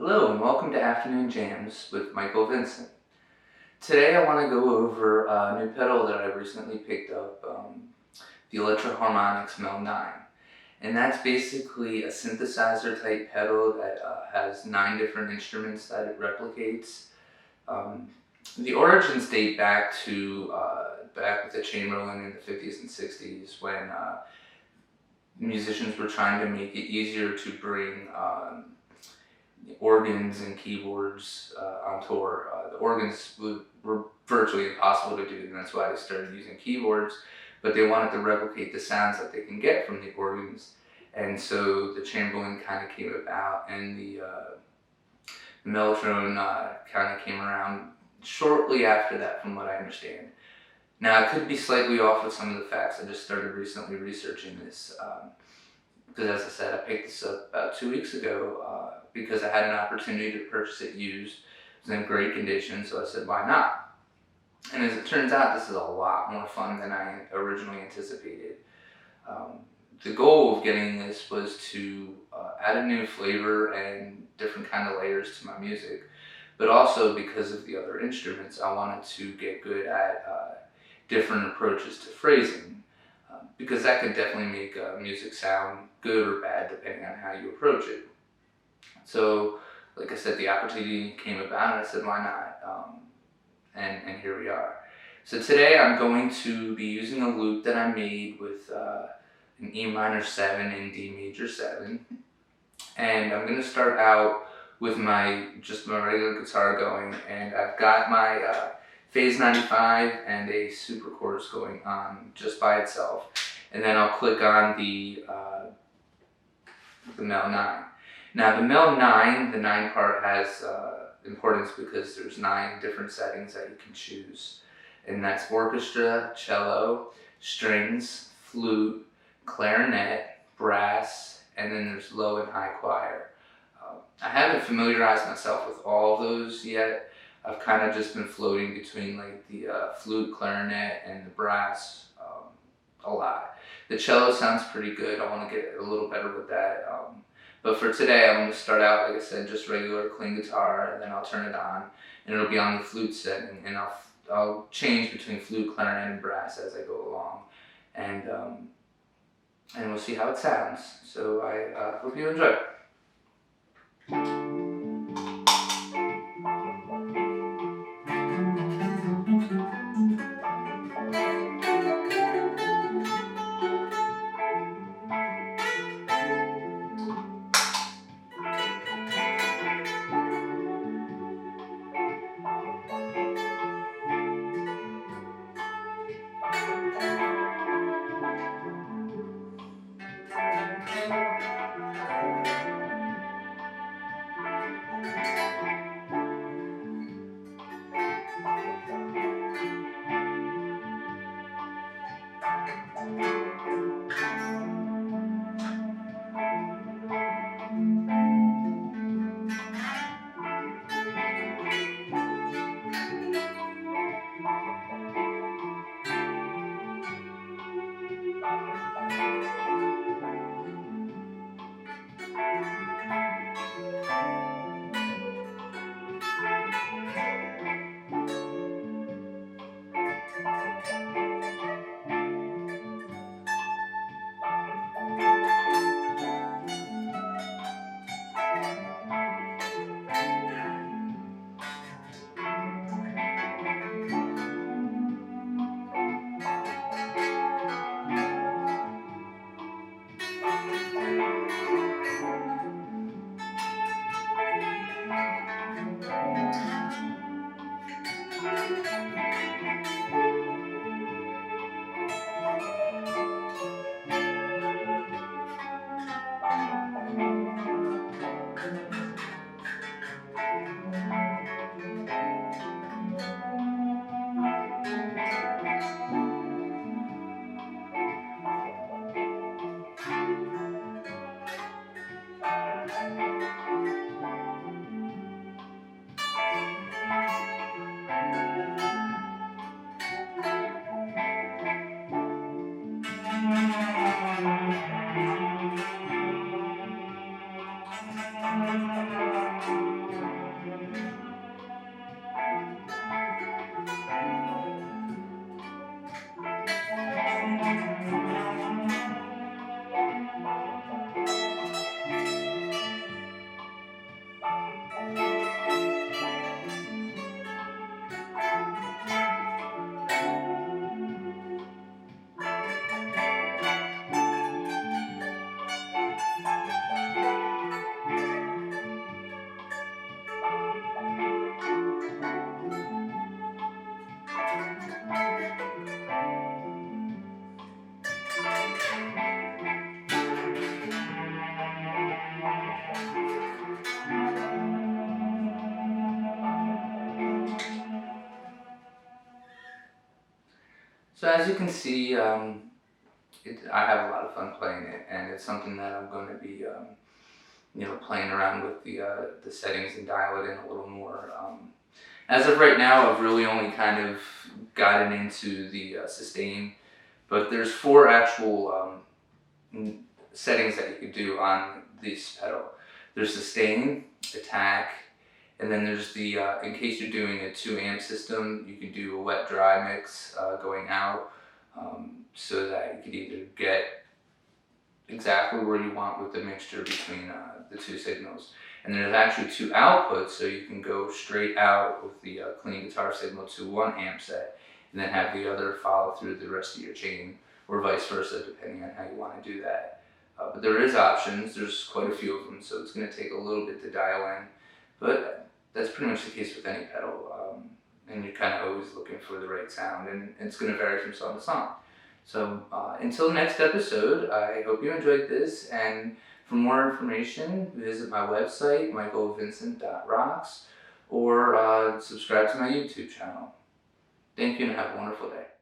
Hello and welcome to Afternoon Jams with Michael Vincent. Today I want to go over a new pedal that I recently picked up, the Electro-Harmonix Mel9. And that's basically a synthesizer type pedal that has 9 different instruments that it replicates. The origins date back to back with the chamberlin in the 50s and 60s when musicians were trying to make it easier to bring organs and keyboards on tour. The organs were virtually impossible to do, and that's why they started using keyboards, but they wanted to replicate the sounds that they can get from the organs. And so the chamberlin kind of came about, and the Mellotron kind of came around shortly after that, from what I understand. Now, I could be slightly off with some of the facts. I just started recently researching this because, as I said, I picked this up about 2 weeks ago because I had an opportunity to purchase it used. It was in great condition, so I said, why not? And as it turns out, this is a lot more fun than I originally anticipated. The goal of getting this was to add a new flavor and different kind of layers to my music, but also because of the other instruments, I wanted to get good at different approaches to phrasing, because that could definitely make music sound good or bad depending on how you approach it. So, like I said, the opportunity came about, and I said, why not? And here we are. So today I'm going to be using a loop that I made with an E minor 7 and D major 7. And I'm going to start out with just my regular guitar going, and I've got my Phase 95 and a super chorus going on just by itself. And then I'll click on the Mel9. Now the Mel9, the 9 part has importance because there's 9 different settings that you can choose. And that's orchestra, cello, strings, flute, clarinet, brass, and then there's low and high choir. I haven't familiarized myself with all of those yet. I've kind of just been floating between like the flute, clarinet, and the brass a lot. The cello sounds pretty good. I want to get a little better with that. But for today, I'm going to start out, like I said, just regular clean guitar, and then I'll turn it on, and it'll be on the flute setting, and I'll change between flute, clarinet, and brass as I go along, and we'll see how it sounds. So I hope you enjoy. So as you can see, I have a lot of fun playing it, and it's something that I'm going to be, playing around with the settings and dial it in a little more. As of right now, I've really only kind of gotten into the sustain, but there's 4 actual settings that you could do on this pedal. There's sustain, attack, and then there's the, in case you're doing a 2 amp system, you can do a wet dry mix going out, so that you could either get exactly where you want with the mixture between the 2 signals. And there's actually 2 outputs, so you can go straight out with the clean guitar signal to 1 amp set, and then have the other follow through the rest of your chain, or vice versa, depending on how you want to do that. But there is options, there's quite a few of them, so it's going to take a little bit to dial in. But that's pretty much the case with any pedal, and you're kind of always looking for the right sound, and it's going to vary from song to song. So until next episode, I hope you enjoyed this, and for more information, visit my website, michaelvincent.rocks, or subscribe to my YouTube channel. Thank you and have a wonderful day.